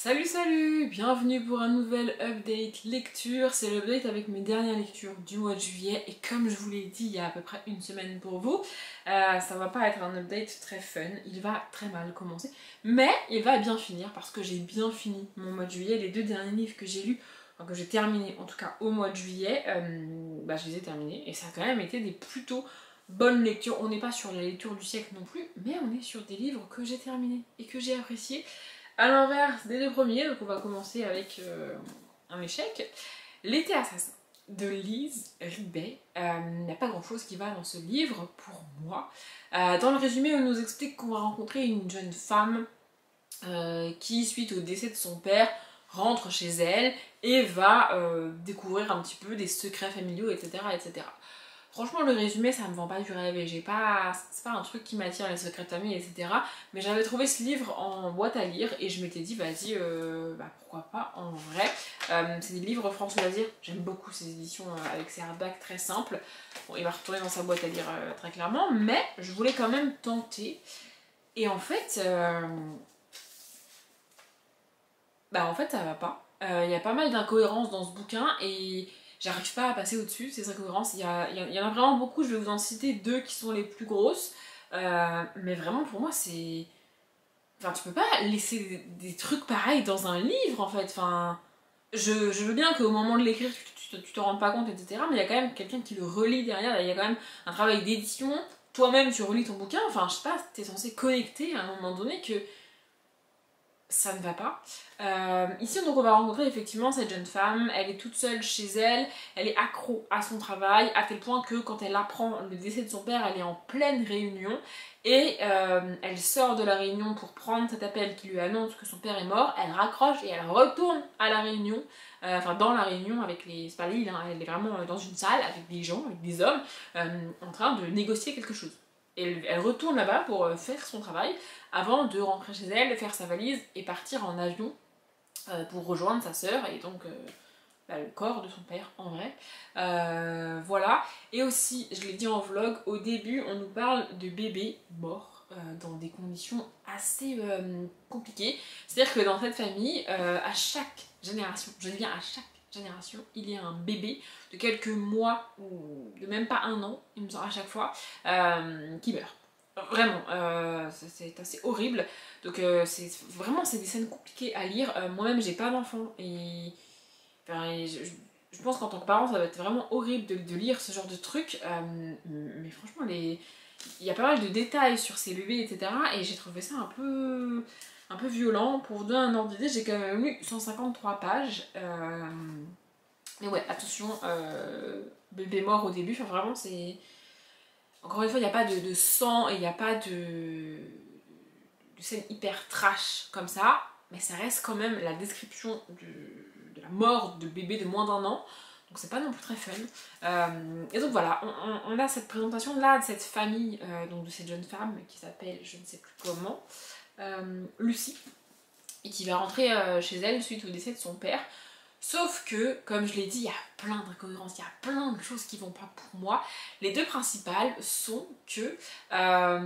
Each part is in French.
Salut salut, bienvenue pour un nouvel update lecture. C'est l'update avec mes dernières lectures du mois de juillet et comme je vous l'ai dit il y a à peu près une semaine pour vous, ça va pas être un update très fun, il va très mal commencer, mais il va bien finir parce que j'ai bien fini mon mois de juillet. Les deux derniers livres que j'ai lus, enfin que j'ai terminés en tout cas au mois de juillet, je les ai terminés et ça a quand même été des plutôt bonnes lectures. On n'est pas sur la lecture du siècle non plus, mais on est sur des livres que j'ai terminés et que j'ai appréciés. A l'inverse des deux premiers, donc on va commencer avec un échec. L'été assassin de Lise Ritbey. Il n'y a pas grand chose qui va dans ce livre pour moi. Dans le résumé, on nous explique qu'on va rencontrer une jeune femme qui, suite au décès de son père, rentre chez elle et va découvrir un petit peu des secrets familiaux, etc. etc. Franchement, le résumé, ça me vend pas du rêve et c'est pas un truc qui m'attire, les secrets de famille, etc. Mais j'avais trouvé ce livre en boîte à lire et je m'étais dit, vas-y, pourquoi pas en vrai. C'est des livres France Loisirs, j'aime beaucoup ces éditions avec ces hardbacks très simples. Bon, il va retourner dans sa boîte à lire très clairement, mais je voulais quand même tenter. Et en fait, ça va pas. Il y a pas mal d'incohérences dans ce bouquin et j'arrive pas à passer au-dessus, ces incohérences. Il y en a vraiment beaucoup, je vais vous en citer deux qui sont les plus grosses. Mais vraiment, pour moi, c'est... Enfin, tu peux pas laisser des trucs pareils dans un livre, en fait. Enfin, je veux bien qu'au moment de l'écrire, tu te rendes pas compte, etc. Mais il y a quand même quelqu'un qui le relit derrière. Il y a quand même un travail d'édition. Toi-même, tu relis ton bouquin. Enfin, je sais pas, t'es censé connecter à un moment donné que ça ne va pas. Ici, donc, on va rencontrer effectivement cette jeune femme. Elle est toute seule chez elle, elle est accro à son travail, à tel point que quand elle apprend le décès de son père, elle est en pleine réunion et elle sort de la réunion pour prendre cet appel qui lui annonce que son père est mort. Elle raccroche et elle retourne à la réunion, dans la réunion avec les... c'est pas l'île, hein, elle est vraiment dans une salle avec des gens, avec des hommes, en train de négocier quelque chose. Et elle retourne là-bas pour faire son travail avant de rentrer chez elle, faire sa valise et partir en avion pour rejoindre sa sœur et donc le corps de son père en vrai. Voilà. Et aussi, je l'ai dit en vlog, au début on nous parle de bébés morts dans des conditions assez compliquées. C'est-à-dire que dans cette famille, à chaque génération, je dis bien à chaque génération, il y a un bébé de quelques mois ou de même pas un an, il me semble à chaque fois, qui meurt. Vraiment, c'est assez horrible. Donc c'est des scènes compliquées à lire. Moi-même j'ai pas d'enfant et, je pense qu'en tant que parent ça va être vraiment horrible de lire ce genre de truc. Mais franchement il y a pas mal de détails sur ces bébés, etc. Et j'ai trouvé ça un peu violent. Pour vous donner un ordre d'idée, j'ai quand même lu 153 pages. Mais ouais, attention, bébé mort au début, enfin vraiment c'est... Encore une fois, il n'y a pas de sang et il n'y a pas de scène hyper trash comme ça, mais ça reste quand même la description de la mort de bébé de moins d'1 an, donc c'est pas non plus très fun. Et donc voilà, on a cette présentation là de cette famille, donc de cette jeune femme qui s'appelle, je ne sais plus comment, Lucie, et qui va rentrer chez elle suite au décès de son père. Sauf que, comme je l'ai dit, il y a plein d'incohérences, il y a plein de choses qui vont pas pour moi. Les deux principales sont que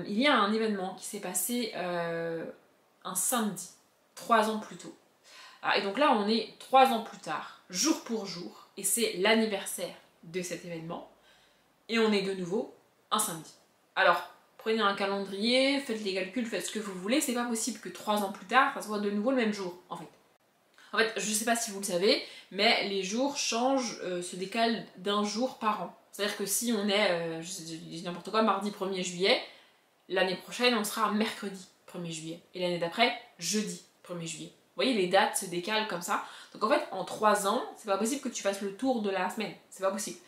il y a un événement qui s'est passé un samedi, 3 ans plus tôt. Et donc là, on est 3 ans plus tard, jour pour jour, et c'est l'anniversaire de cet événement. Et on est de nouveau un samedi. Alors, prenez un calendrier, faites les calculs, faites ce que vous voulez, c'est pas possible que 3 ans plus tard, ça soit de nouveau le même jour, en fait. En fait, je sais pas si vous le savez, mais les jours changent, se décalent d'un jour par an. C'est-à-dire que si on est, je dis n'importe quoi, mardi 1er juillet, l'année prochaine on sera mercredi 1er juillet. Et l'année d'après, jeudi 1er juillet. Vous voyez, les dates se décalent comme ça. Donc en fait, en 3 ans, c'est pas possible que tu fasses le tour de la semaine. C'est pas possible.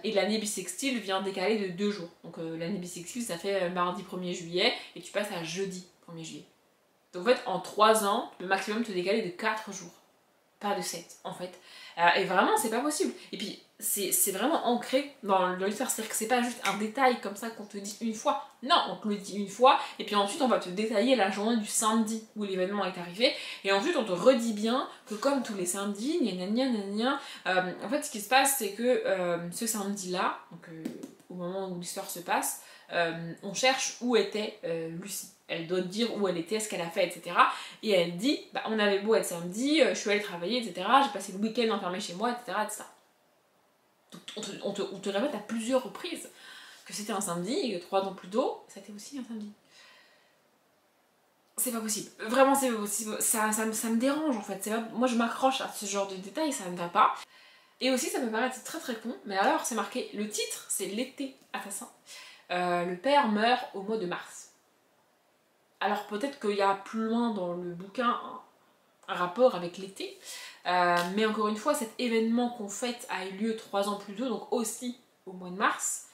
Et l'année bissextile vient décaler de 2 jours. Donc l'année bissextile, ça fait mardi 1er juillet et tu passes à jeudi 1er juillet. Donc en fait, en 3 ans, le maximum te décaler de 4 jours. Pas de 7, en fait. Et vraiment, c'est pas possible. Et puis, c'est vraiment ancré dans l'histoire. C'est-à-dire que c'est pas juste un détail comme ça qu'on te dit une fois. Non, on te le dit une fois, et puis ensuite, on va te détailler la journée du samedi où l'événement est arrivé. Et ensuite, on te redit bien que comme tous les samedis, gna gna gna gna gna, en fait, ce qui se passe, c'est que ce samedi-là, donc au moment où l'histoire se passe, on cherche où était Lucie. Elle doit dire où elle était, ce qu'elle a fait, etc. Et elle dit, bah, on avait beau être samedi, je suis allée travailler, etc. J'ai passé le week-end enfermée chez moi, etc. etc. Donc on te répète à plusieurs reprises que c'était un samedi et que 3 ans plus tôt, c'était aussi un samedi. C'est pas possible. Vraiment, c'est pas possible. Ça me dérange en fait. Moi, je m'accroche à ce genre de détails, ça ne va pas. Et aussi, ça peut paraître très très con, mais alors, c'est marqué, le titre, c'est L'été assassin. Le père meurt au mois de mars. Alors, peut-être qu'il y a plus loin dans le bouquin un rapport avec l'été, mais encore une fois, cet événement qu'on fête a eu lieu 3 ans plus tôt, donc aussi au mois de mars.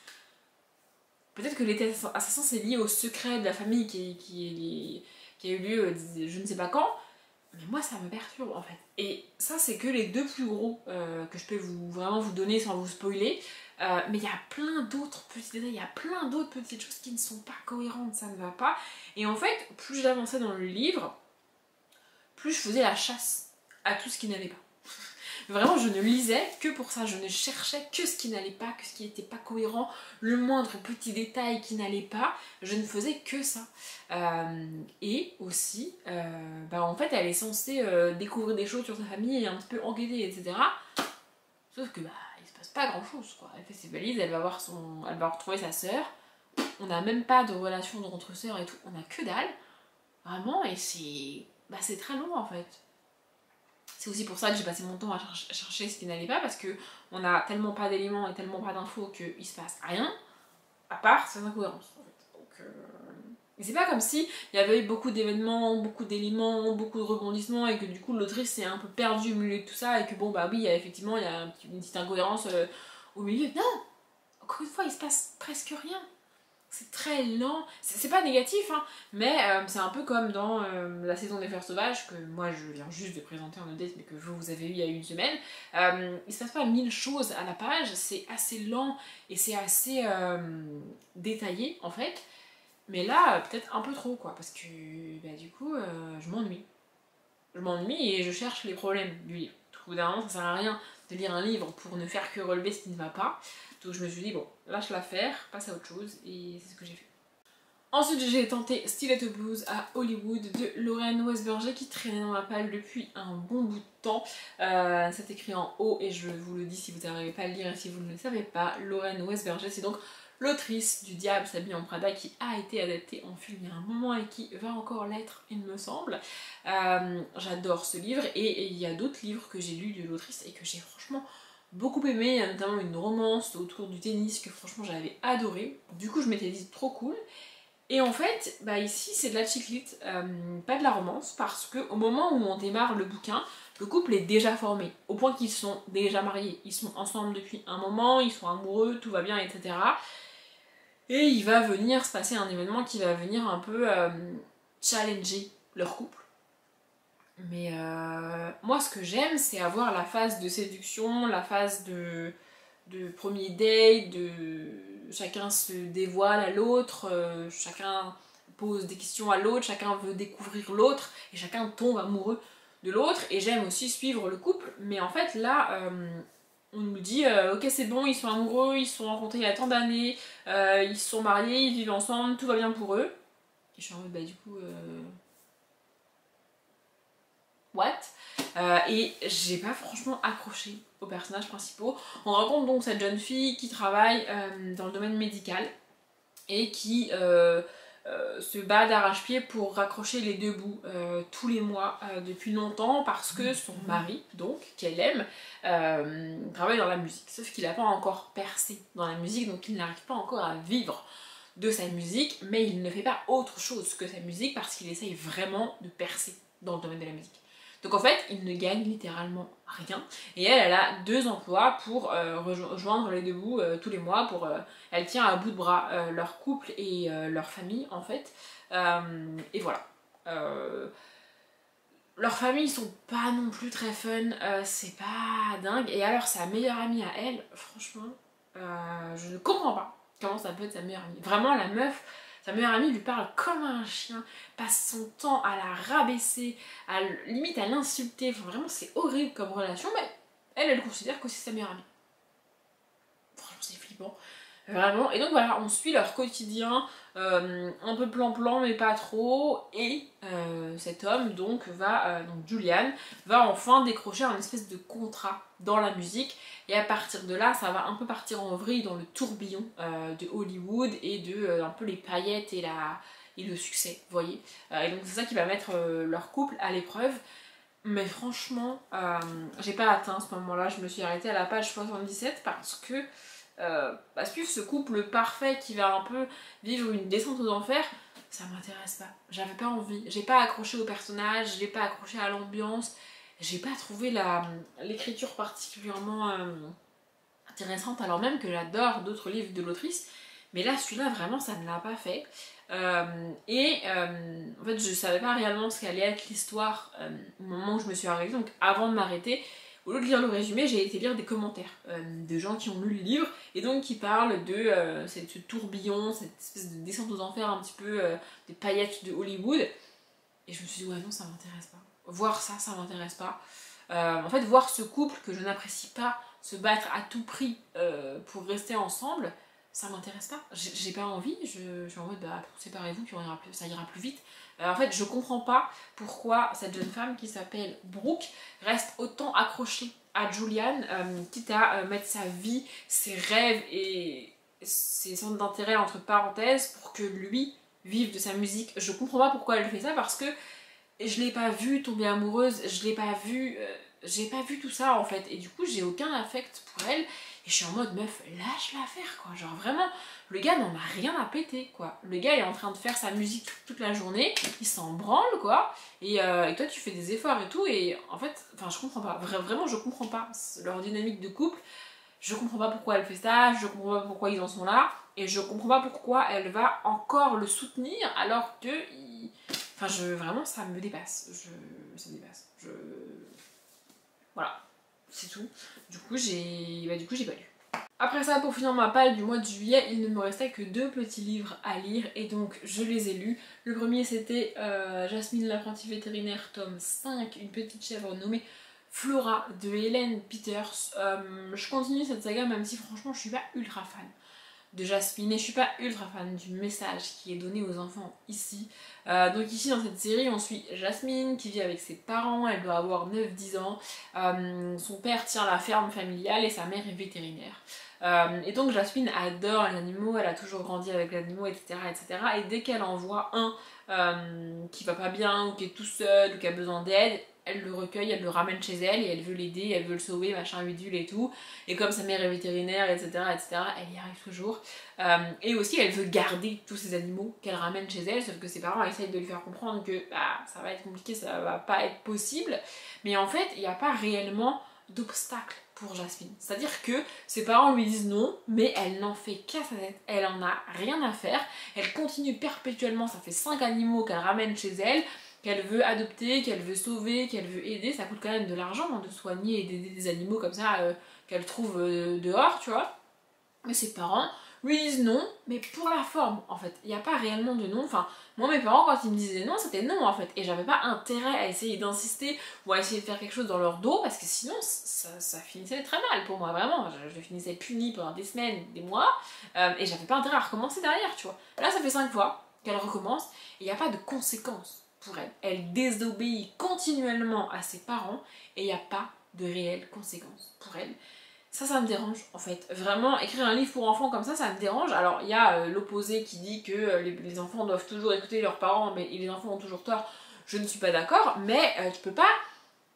Peut-être que l'été assassin, c'est lié au secret de la famille qui a eu lieu je ne sais pas quand, mais moi ça me perturbe en fait. Et ça c'est que les 2 plus gros que je peux vraiment vous donner sans vous spoiler, mais il y a plein d'autres petits détails, il y a plein d'autres petites choses qui ne sont pas cohérentes, ça ne va pas. Et en fait, plus j'avançais dans le livre, plus je faisais la chasse à tout ce qui n'allait pas. Vraiment, je ne lisais que pour ça, je ne cherchais que ce qui n'allait pas, que ce qui n'était pas cohérent, le moindre petit détail qui n'allait pas, je ne faisais que ça. Et aussi, en fait, elle est censée découvrir des choses sur sa famille et un petit peu enquêter, etc. Sauf que, il se passe pas grand chose, quoi. Elle fait ses valises, elle va retrouver sa sœur, on n'a même pas de relation entre sœurs et tout, on a que dalle, vraiment, et c'est très long en fait. C'est aussi pour ça que j'ai passé mon temps à chercher ce qui n'allait pas, parce que on a tellement pas d'éléments et tellement pas d'infos qu'il se passe rien, à part ces incohérences. En fait. Donc, et c'est pas comme si il y avait eu beaucoup d'événements, beaucoup d'éléments, beaucoup de rebondissements, et que du coup l'autrice s'est un peu perdue au milieu de tout ça, et que bon oui, effectivement il y a une petite incohérence au milieu. Non, encore une fois, il se passe presque rien. C'est très lent, c'est pas négatif, hein, mais c'est un peu comme dans la saison des fleurs sauvages, que moi je viens juste de présenter en update, mais que vous avez eu il y a une semaine. Il se passe pas 1000 choses à la page, c'est assez lent et c'est assez détaillé en fait, mais là peut-être un peu trop quoi, parce que du coup je m'ennuie. Je m'ennuie et je cherche les problèmes du livre. Au bout d'un moment, ça sert à rien de lire un livre pour ne faire que relever ce qui ne va pas. Donc je me suis dit, bon, lâche l'affaire, passe à autre chose, et c'est ce que j'ai fait. Ensuite, j'ai tenté Stiletto Blues à Hollywood de Lorraine Westberger qui traînait dans ma palle depuis un bon bout de temps. C'est écrit en haut et je vous le dis si vous n'arrivez pas à le lire et si vous ne le savez pas. Lorraine Westberger, c'est donc l'autrice du Diable s'habille en Prada qui a été adaptée en film il y a un moment et qui va encore l'être, il me semble. J'adore ce livre et il y a d'autres livres que j'ai lus de l'autrice et que j'ai franchement beaucoup aimé. Il y a notamment une romance autour du tennis que franchement j'avais adoré. Du coup je m'étais dit trop cool. Et en fait, ici c'est de la chiclite, pas de la romance, parce qu'au moment où on démarre le bouquin, le couple est déjà formé, au point qu'ils sont déjà mariés. Ils sont ensemble depuis un moment, ils sont amoureux, tout va bien, etc. Et il va venir se passer un événement qui va venir un peu challenger leur couple. Mais moi ce que j'aime, c'est avoir la phase de séduction, la phase de premier date, chacun se dévoile à l'autre, chacun pose des questions à l'autre, chacun veut découvrir l'autre et chacun tombe amoureux de l'autre. Et j'aime aussi suivre le couple, mais en fait là on nous dit ok c'est bon, ils sont amoureux, ils se sont rencontrés il y a tant d'années, ils se sont mariés, ils vivent ensemble, tout va bien pour eux. Et je suis en mode du coup what? Et j'ai pas franchement accroché aux personnages principaux. On rencontre donc cette jeune fille qui travaille dans le domaine médical et qui se bat d'arrache-pied pour raccrocher les 2 bouts tous les mois depuis longtemps, parce que son mari, donc, qu'elle aime, travaille dans la musique. Sauf qu'il n'a pas encore percé dans la musique, donc il n'arrive pas encore à vivre de sa musique, mais il ne fait pas autre chose que sa musique parce qu'il essaye vraiment de percer dans le domaine de la musique. Donc en fait, il ne gagne littéralement rien. Et elle a 2 emplois pour rejoindre les 2 bouts tous les mois. Elle tient à bout de bras leur couple et leur famille en fait. Et voilà. Leurs familles sont pas non plus très fun, c'est pas dingue. Et alors sa meilleure amie à elle, franchement, je ne comprends pas comment ça peut être sa meilleure amie. Vraiment la meuf, sa meilleure amie lui parle comme un chien, passe son temps à la rabaisser, limite à l'insulter. Enfin, vraiment, c'est horrible comme relation, mais elle considère que c'est sa meilleure amie. Franchement, c'est flippant. Vraiment. Et donc voilà, on suit leur quotidien, un peu plan-plan mais pas trop. Et cet homme donc donc Julian, va enfin décrocher un espèce de contrat dans la musique. Et à partir de là, ça va un peu partir en vrille dans le tourbillon de Hollywood et de un peu les paillettes et le succès, vous voyez. Et donc c'est ça qui va mettre leur couple à l'épreuve. Mais franchement, j'ai pas atteint ce moment-là, je me suis arrêtée à la page 77 parce que suivre ce couple parfait qui va un peu vivre une descente aux enfers, ça m'intéresse pas. J'avais pas envie, j'ai pas accroché au personnage, j'ai pas accroché à l'ambiance, j'ai pas trouvé l'écriture particulièrement intéressante, alors même que j'adore d'autres livres de l'autrice. Mais là, celui-là, vraiment, ça ne l'a pas fait. En fait, je savais pas réellement ce qu'allait être l'histoire au moment où je me suis arrêtée. Donc, avant de m'arrêter, au lieu de lire le résumé, j'ai été lire des commentaires de gens qui ont lu le livre et donc qui parlent de ce tourbillon, cette espèce de descente aux enfers un petit peu des paillettes de Hollywood. Et je me suis dit, ouais, non, ça m'intéresse pas. Voir ça, ça m'intéresse pas. En fait, voir ce couple que je n'apprécie pas se battre à tout prix pour rester ensemble, ça m'intéresse pas. J'ai pas envie, je suis en mode, bah, séparez-vous, puis ça ira plus vite. En fait, je comprends pas pourquoi cette jeune femme qui s'appelle Brooke reste autant accrochée à Julian, quitte à mettre sa vie, ses rêves et ses centres d'intérêt entre parenthèses pour que lui vive de sa musique. Je comprends pas pourquoi elle fait ça parce que je l'ai pas vue tomber amoureuse, je l'ai pas vue, j'ai pas vu tout ça en fait, et du coup j'ai aucun affect pour elle, et je suis en mode meuf, lâche-la faire quoi, genre vraiment, le gars n'en a rien à péter quoi, le gars est en train de faire sa musique toute la journée, il s'en branle quoi, et toi tu fais des efforts et tout, et en fait, enfin je comprends pas, vraiment je comprends pas leur dynamique de couple, je comprends pas pourquoi elle fait ça, je comprends pas pourquoi ils en sont là, et je comprends pas pourquoi elle va encore le soutenir alors que enfin, vraiment, ça me dépasse. Ça me dépasse. Voilà, c'est tout. Du coup, j'ai pas lu. Après ça, pour finir ma palle du mois de juillet, il ne me restait que 2 petits livres à lire et donc je les ai lus. Le premier c'était Jasmine l'apprentie vétérinaire, tome 5, une petite chèvre nommée Flora de Hélène Peters. Je continue cette saga même si franchement je suis pas ultra fan de Jasmine et je suis pas ultra fan du message qui est donné aux enfants ici. Donc ici dans cette série on suit Jasmine qui vit avec ses parents, elle doit avoir 9-10 ans, son père tient la ferme familiale et sa mère est vétérinaire. Et donc Jasmine adore les animaux, elle a toujours grandi avec les animaux, etc. etc. Et dès qu'elle en voit un qui va pas bien ou qui est tout seul ou qui a besoin d'aide, elle le recueille, elle le ramène chez elle et elle veut l'aider, elle veut le sauver, machin, bidule et tout. Et comme sa mère est vétérinaire, etc., elle y arrive toujours. Et aussi, elle veut garder tous ces animaux qu'elle ramène chez elle, sauf que ses parents essayent de lui faire comprendre que bah, ça va être compliqué, ça va pas être possible. Mais en fait, il n'y a pas réellement d'obstacle pour Jasmine. C'est-à-dire que ses parents lui disent non, mais elle n'en fait qu'à sa tête, elle en a rien à faire. Elle continue perpétuellement, ça fait 5 animaux qu'elle ramène chez elle, qu'elle veut adopter, qu'elle veut sauver, qu'elle veut aider, ça coûte quand même de l'argent hein, de soigner et d'aider des animaux comme ça qu'elle trouve dehors, tu vois. Mais ses parents lui disent non, mais pour la forme en fait. Il n'y a pas réellement de non. Enfin, moi mes parents quand ils me disaient non, c'était non en fait. Et j'avais pas intérêt à essayer d'insister ou à essayer de faire quelque chose dans leur dos parce que sinon ça finissait très mal pour moi, vraiment. Je finissais punie pendant des semaines, des mois, et j'avais pas intérêt à recommencer derrière, tu vois. Là ça fait 5 fois qu'elle recommence et il n'y a pas de conséquences pour elle. Elle désobéit continuellement à ses parents et il n'y a pas de réelles conséquences pour elle. Ça me dérange en fait. Vraiment, écrire un livre pour enfants comme ça me dérange. Alors il y a l'opposé qui dit que les enfants doivent toujours écouter leurs parents mais les enfants ont toujours tort. Je ne suis pas d'accord, mais tu peux pas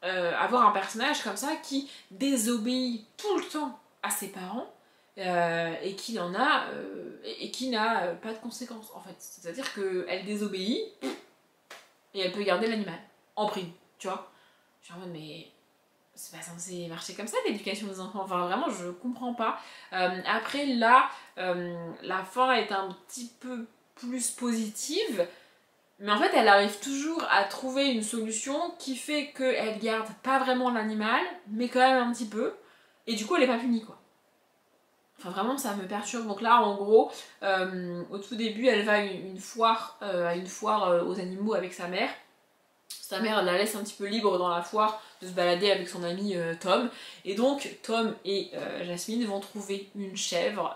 avoir un personnage comme ça qui désobéit tout le temps à ses parents et qui n'a pas de conséquences en fait. C'est-à-dire qu'elle désobéit et elle peut garder l'animal en prime, tu vois. Je suis en mode mais c'est pas censé marcher comme ça l'éducation des enfants, enfin vraiment je comprends pas. Après là, la fin est un petit peu plus positive, mais en fait elle arrive toujours à trouver une solution qui fait qu'elle garde pas vraiment l'animal, mais quand même un petit peu, et du coup elle est pas punie quoi. Enfin vraiment ça me perturbe. Donc là en gros, au tout début elle va à une foire aux animaux avec sa mère. Sa mère la laisse un petit peu libre dans la foire de se balader avec son ami Tom. Et donc Tom et Jasmine vont trouver une chèvre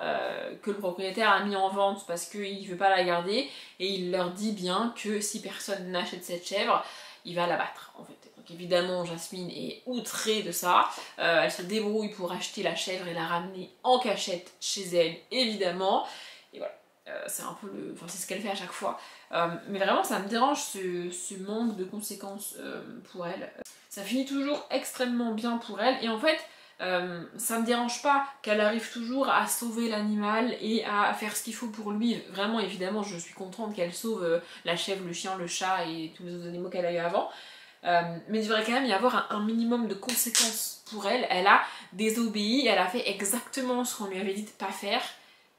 que le propriétaire a mis en vente parce qu'il ne veut pas la garder. Et il leur dit bien que si personne n'achète cette chèvre, il va la battre en fait. Donc évidemment Jasmine est outrée de ça. Elle se débrouille pour acheter la chèvre et la ramener en cachette chez elle évidemment. Et voilà. C'est un peu le... Enfin, c'est ce qu'elle fait à chaque fois. Mais vraiment, ça me dérange ce manque de conséquences pour elle. Ça finit toujours extrêmement bien pour elle. Et en fait, ça me dérange pas qu'elle arrive toujours à sauver l'animal et à faire ce qu'il faut pour lui. Vraiment, évidemment, je suis contente qu'elle sauve la chèvre, le chien, le chat et tous les autres animaux qu'elle a eu avant. Mais il devrait quand même y avoir un minimum de conséquences pour elle. Elle a désobéi, elle a fait exactement ce qu'on lui avait dit de pas faire.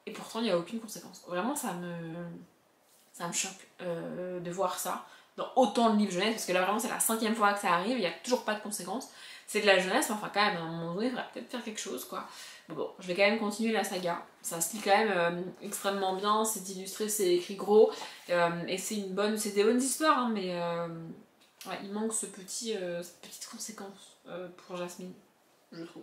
Et pourtant, il n'y a aucune conséquence. Vraiment, ça me choque de voir ça dans autant de livres jeunesse, parce que là, vraiment, c'est la 5e fois que ça arrive, il n'y a toujours pas de conséquences. C'est de la jeunesse, mais enfin, quand même, à un moment donné, il faudrait peut-être faire quelque chose, quoi. Bon, je vais quand même continuer la saga. Ça se lit quand même extrêmement bien, c'est illustré, c'est écrit gros, et c'est des bonnes histoires, hein, mais ouais, il manque cette petite conséquence pour Jasmine, je trouve.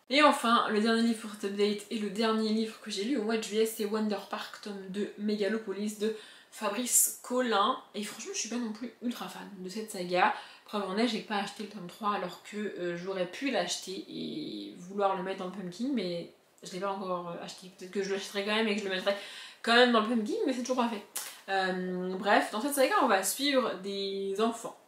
Et enfin, le dernier livre pour cet update et le dernier livre que j'ai lu au mois de juillet, c'est Wonder Park, tome 2, Megalopolis de Fabrice Collin. Et franchement, je suis pas non plus ultra fan de cette saga. Preuve en est, j'ai pas acheté le tome 3 alors que j'aurais pu l'acheter et vouloir le mettre dans le pumpkin, mais je l'ai pas encore acheté. Peut-être que je l'achèterai quand même et que je le mettrai quand même dans le pumpkin, mais c'est toujours pas fait. Bref, dans cette saga, on va suivre des enfants.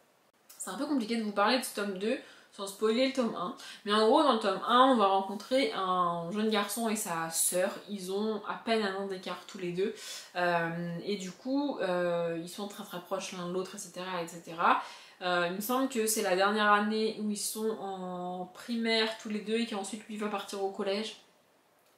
C'est un peu compliqué de vous parler de ce tome 2 sans spoiler le tome 1. Mais en gros, dans le tome 1, on va rencontrer un jeune garçon et sa sœur. Ils ont à peine un an d'écart tous les deux. Et du coup, ils sont très très proches l'un de l'autre, etc. etc. Il me semble que c'est la dernière année où ils sont en primaire tous les deux et qu'ensuite lui va partir au collège.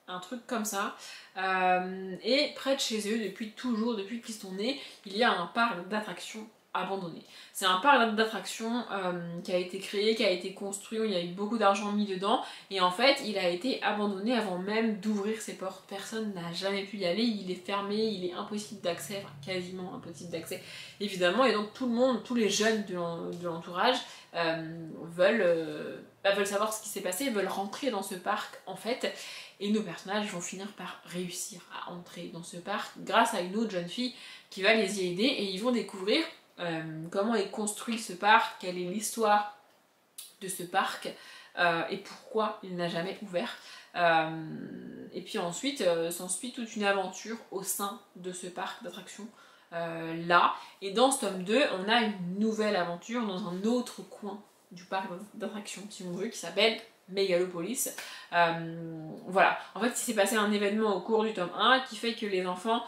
Un truc comme ça. Et près de chez eux, depuis toujours, depuis qu'ils sont nés, il y a un parc d'attractions abandonné. C'est un parc d'attractions qui a été créé, qui a été construit, où il y a eu beaucoup d'argent mis dedans, et en fait il a été abandonné avant même d'ouvrir ses portes. Personne n'a jamais pu y aller, il est fermé, il est impossible d'accès, enfin, quasiment impossible d'accès évidemment, et donc tout le monde, tous les jeunes de l'entourage veulent savoir ce qui s'est passé, veulent rentrer dans ce parc en fait, et nos personnages vont finir par réussir à entrer dans ce parc grâce à une autre jeune fille qui va les y aider, et ils vont découvrir comment est construit ce parc, quelle est l'histoire de ce parc et pourquoi il n'a jamais ouvert. Et puis ensuite s'ensuit toute une aventure au sein de ce parc d'attractions là. Et dans ce tome 2, on a une nouvelle aventure dans un autre coin du parc d'attractions, si on veut, qui s'appelle Megalopolis. Voilà, en fait il s'est passé un événement au cours du tome 1 qui fait que les enfants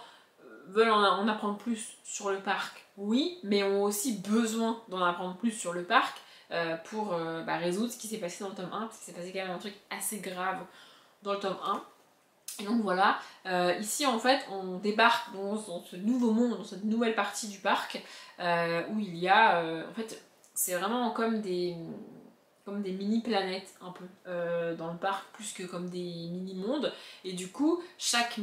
veulent en apprendre plus sur le parc, oui, mais ont aussi besoin d'en apprendre plus sur le parc pour résoudre ce qui s'est passé dans le tome 1, parce qu'il s'est passé quand même un truc assez grave dans le tome 1. Et donc voilà, ici en fait on débarque dans ce nouveau monde, dans cette nouvelle partie du parc où il y a, en fait c'est vraiment comme des mini-planètes un peu dans le parc, plus que comme des mini-mondes. Et du coup, chaque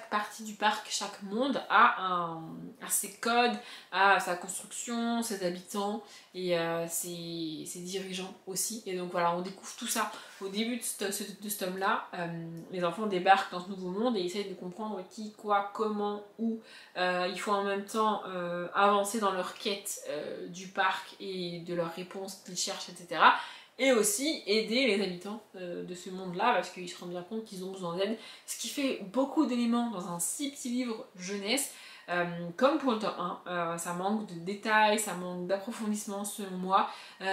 partie du parc, chaque monde a ses codes, a sa construction, ses habitants et ses dirigeants aussi. Et donc voilà, on découvre tout ça au début de ce tome-là. Les enfants débarquent dans ce nouveau monde et essayent de comprendre qui, quoi, comment, où. Il faut en même temps avancer dans leur quête du parc et de leurs réponses qu'ils cherchent, etc. Et aussi aider les habitants de ce monde-là, parce qu'ils se rendent bien compte qu'ils ont besoin d'aide. Ce qui fait beaucoup d'éléments dans un si petit livre jeunesse. Comme pour le tome 1, ça manque de détails, ça manque d'approfondissement selon moi.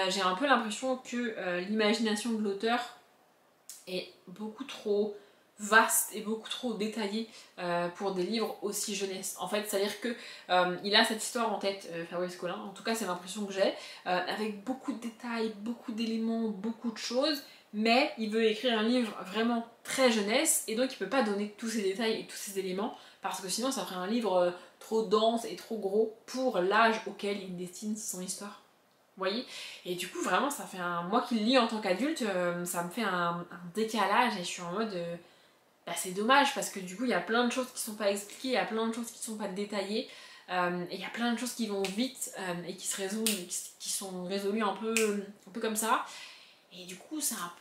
J'ai un peu l'impression que l'imagination de l'auteur est beaucoup trop vaste et beaucoup trop détaillée pour des livres aussi jeunesse. En fait, c'est-à-dire que il a cette histoire en tête, Fabrice Collin, en tout cas c'est l'impression que j'ai, avec beaucoup de détails, beaucoup d'éléments, beaucoup de choses, mais il veut écrire un livre vraiment très jeunesse, et donc il peut pas donner tous ces détails et tous ces éléments, parce que sinon ça ferait un livre trop dense et trop gros pour l'âge auquel il destine son histoire. Vous voyez? Et du coup vraiment ça fait moi qui le lis en tant qu'adulte, ça me fait un décalage, et je suis en mode c'est dommage, parce que du coup il y a plein de choses qui sont pas expliquées, il y a plein de choses qui sont pas détaillées, Et il y a plein de choses qui vont vite et qui se résolvent, qui sont résolues un peu comme ça. Et du coup, c'est un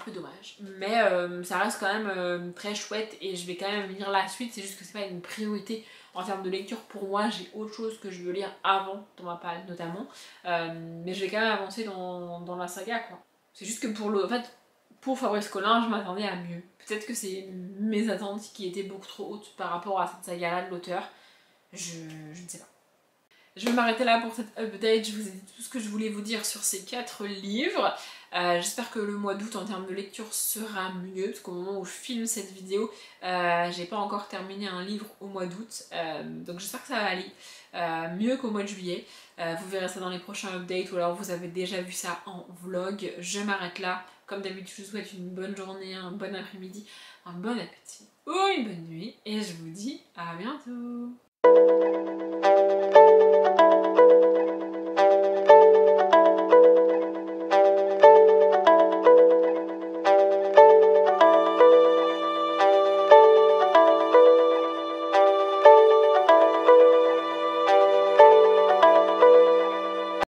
peu dommage. Mais ça reste quand même très chouette et je vais quand même lire la suite. C'est juste que c'est pas une priorité en termes de lecture pour moi. J'ai autre chose que je veux lire avant, dans ma palette notamment. Mais je vais quand même avancer dans la saga, quoi. C'est juste que en fait, pour Fabrice Collin, je m'attendais à mieux. Peut-être que c'est mes attentes qui étaient beaucoup trop hautes par rapport à cette saga-là de l'auteur. Je ne sais pas. Je vais m'arrêter là pour cette update, je vous ai dit tout ce que je voulais vous dire sur ces 4 livres. J'espère que le mois d'août en termes de lecture sera mieux, parce qu'au moment où je filme cette vidéo, j'ai pas encore terminé un livre au mois d'août, donc j'espère que ça va aller mieux qu'au mois de juillet. Vous verrez ça dans les prochains updates, ou alors vous avez déjà vu ça en vlog. Je m'arrête là, comme d'habitude je vous souhaite une bonne journée, un bon après-midi, un bon appétit ou une bonne nuit, et je vous dis à bientôt.